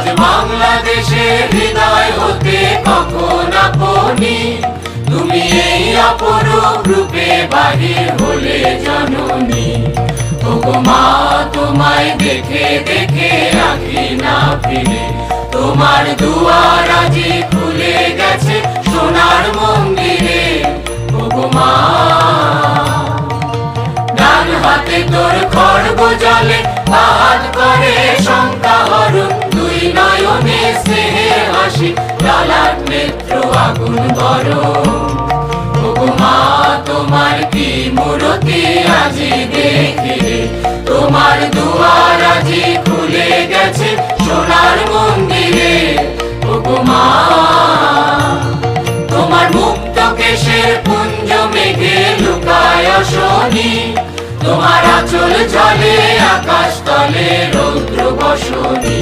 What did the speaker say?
আজ বাংলাদেশের হৃদয় হতে কখন আপনি তুমি এই অপরূপ রূপে বাহির হলে জননী। ওগো মা তোমায় দেখে দেখে রাখি না ফিরে, তোমার দুয়ার আজি খুলে গেছে সোনার মন্দিরে। ওগো মা ডান হাতে তোর খড়গ জলে, বাহাত করে শঙ্কা হরণ, দুই নয়নে স্নেহের হাসি, লালাট নেত্র আগুন গরম। ওগো মা তোমার কি মূরতি আজি দেখি রে, তোমার দুয়ার আজি খুলে গেছে সোনার মন্দিরে। ওগো মা তোমার মুক্ত কেশের পুঞ্জ মেঘে লুকায় শনি, তোমার আঁচল জলে আকাশ তলে রৌদ্র বসনি।